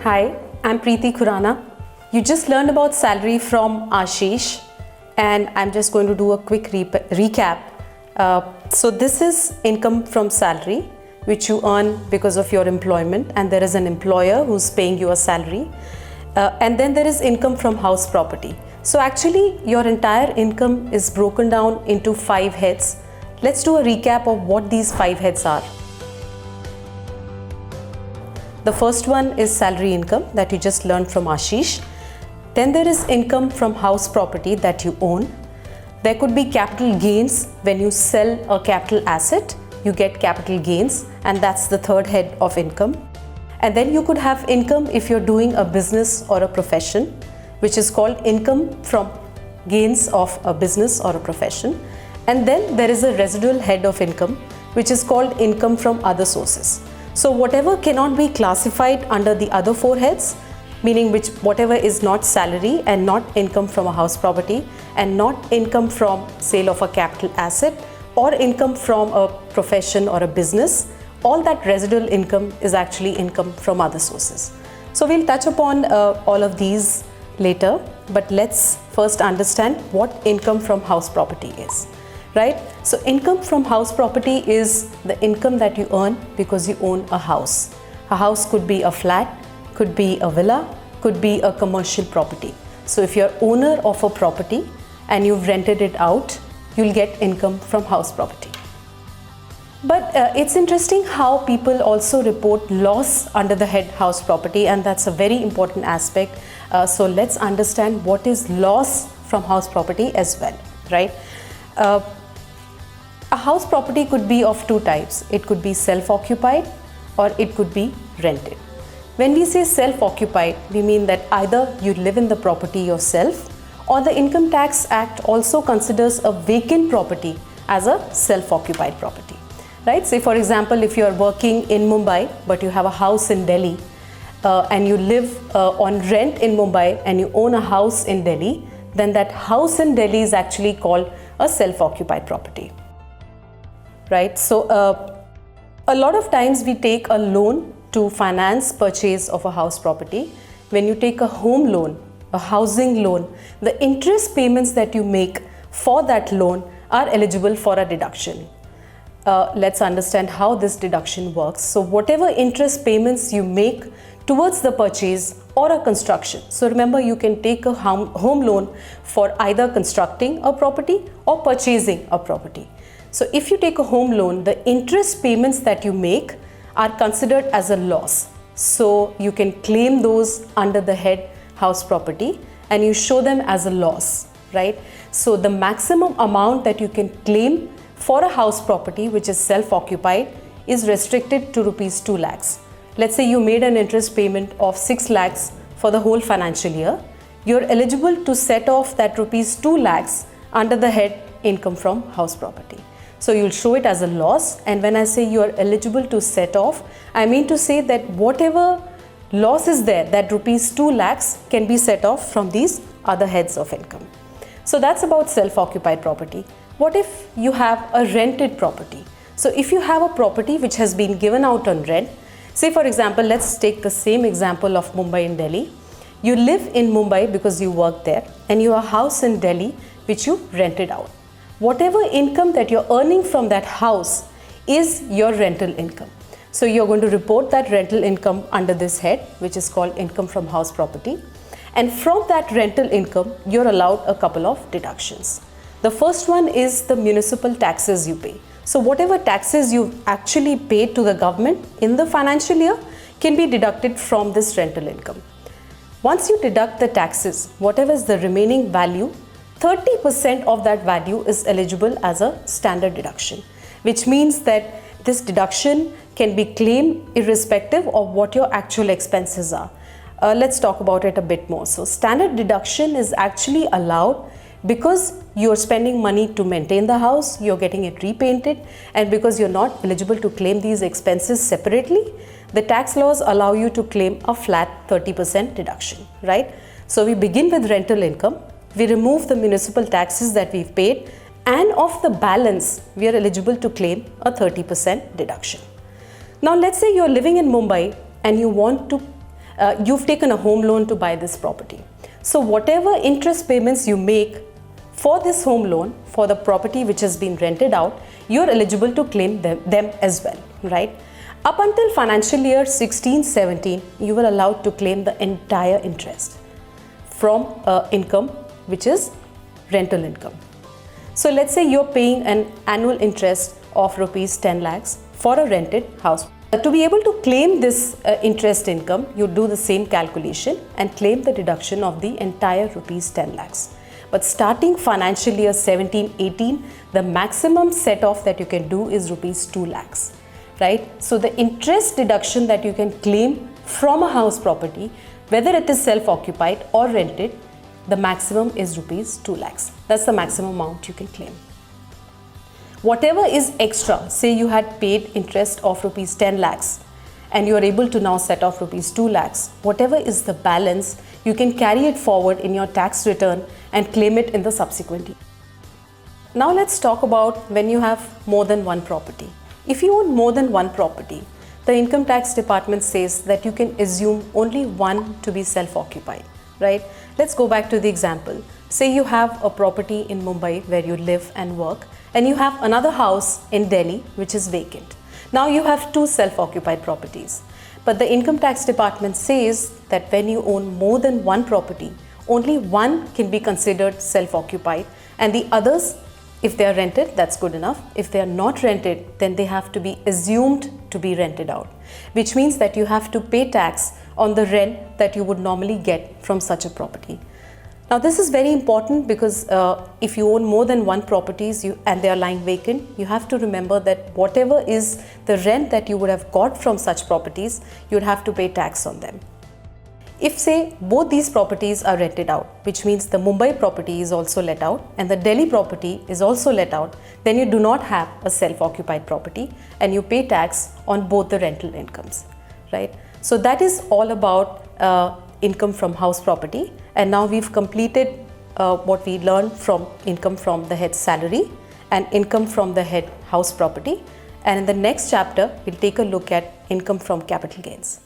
Hi, I'm Preeti Khurana. You just learned about salary from Ashish, and I'm just going to do a quick recap. So this is income from salary, which you earn because of your employment, and there is an employer who's paying you a salary. And then there is income from house property. So actually your entire income is broken down into 5 heads. Let's do a recap of what these 5 heads are. The first one is salary income that you just learned from Ashish. Then there is income from house property that you own. There could be capital gains. When you sell a capital asset, you get capital gains, and that's the third head of income. And then you could have income if you're doing a business or a profession, which is called income from gains of a business or a profession. And then there is a residual head of income, which is called income from other sources. So whatever cannot be classified under the other 4 heads, meaning whatever is not salary and not income from a house property and not income from sale of a capital asset or income from a profession or a business, all that residual income is actually income from other sources. So we'll touch upon all of these later, but let's first understand what income from house property is. Right? So income from house property is the income that you earn because you own a house. A house could be a flat, could be a villa, could be a commercial property. So if you're owner of a property and you've rented it out, you'll get income from house property. But it's interesting how people also report loss under the head house property, and that's a very important aspect. So let's understand what is loss from house property as well, right? A house property could be of 2 types. It could be self-occupied or it could be rented. When we say self-occupied, we mean that either you live in the property yourself, or the Income Tax Act also considers a vacant property as a self-occupied property. Right? Say for example, if you are working in Mumbai but you have a house in Delhi and you live on rent in Mumbai and you own a house in Delhi, then that house in Delhi is actually called a self-occupied property. Right? So a lot of times we take a loan to finance purchase of a house property. When you take a home loan, a housing loan, the interest payments that you make for that loan are eligible for a deduction. Let's understand how this deduction works. So whatever interest payments you make towards the purchase or a construction. So remember, you can take a home loan for either constructing a property or purchasing a property. So if you take a home loan, the interest payments that you make are considered as a loss. So you can claim those under the head house property and you show them as a loss, right? So the maximum amount that you can claim for a house property which is self-occupied is restricted to rupees 2 lakhs. Let's say you made an interest payment of 6 lakhs for the whole financial year. You're eligible to set off that rupees 2 lakhs under the head income from house property. So you'll show it as a loss, and when I say you are eligible to set off, I mean to say that whatever loss is there, that rupees 2 lakhs can be set off from these other heads of income. So that's about self-occupied property. What if you have a rented property? So if you have a property which has been given out on rent, say for example, let's take the same example of Mumbai and Delhi. You live in Mumbai because you work there, and you have a house in Delhi which you rented out. Whatever income that you're earning from that house is your rental income. So you're going to report that rental income under this head, which is called income from house property. And from that rental income, you're allowed a couple of deductions. The first one is the municipal taxes you pay. So whatever taxes you actually paid to the government in the financial year can be deducted from this rental income. Once you deduct the taxes, whatever is the remaining value, 30% of that value is eligible as a standard deduction, which means that this deduction can be claimed irrespective of what your actual expenses are. Let's talk about it a bit more. So standard deduction is actually allowed because you're spending money to maintain the house, you're getting it repainted, and because you're not eligible to claim these expenses separately, the tax laws allow you to claim a flat 30% deduction, right? So we begin with rental income. We remove the municipal taxes that we've paid, and of the balance, we are eligible to claim a 30% deduction. Now, let's say you're living in Mumbai and you want to you've taken a home loan to buy this property. So whatever interest payments you make for this home loan for the property which has been rented out, you're eligible to claim them as well, right? Up until financial year 16-17, you were allowed to claim the entire interest from income, which is rental income. So let's say you're paying an annual interest of rupees 10 lakhs for a rented house. To be able to claim this interest income, you do the same calculation and claim the deduction of the entire rupees 10 lakhs. But starting financial year 17-18, the maximum set off that you can do is rupees 2 lakhs, right? So the interest deduction that you can claim from a house property, whether it is self-occupied or rented, the maximum is rupees 2 lakhs. That's the maximum amount you can claim. Whatever is extra, say you had paid interest of rupees 10 lakhs and you are able to now set off rupees 2 lakhs, whatever is the balance, you can carry it forward in your tax return and claim it in the subsequent year. Now let's talk about when you have more than one property. If you own more than one property, the income tax department says that you can assume only one to be self-occupied, right? Let's go back to the example. Say you have a property in Mumbai where you live and work, and you have another house in Delhi which is vacant. Now you have two self-occupied properties. But the income tax department says that when you own more than one property, only one can be considered self-occupied, and the others, if they are rented, that's good enough. If they are not rented, then they have to be assumed to be rented out, which means that you have to pay tax on the rent that you would normally get from such a property. Now this is very important because if you own more than one properties and they are lying vacant, you have to remember that whatever is the rent that you would have got from such properties, you would have to pay tax on them. If say both these properties are rented out, which means the Mumbai property is also let out and the Delhi property is also let out, then you do not have a self-occupied property and you pay tax on both the rental incomes, right? So that is all about income from house property. And now we've completed what we learned from income from the head salary and income from the head house property. And in the next chapter, we'll take a look at income from capital gains.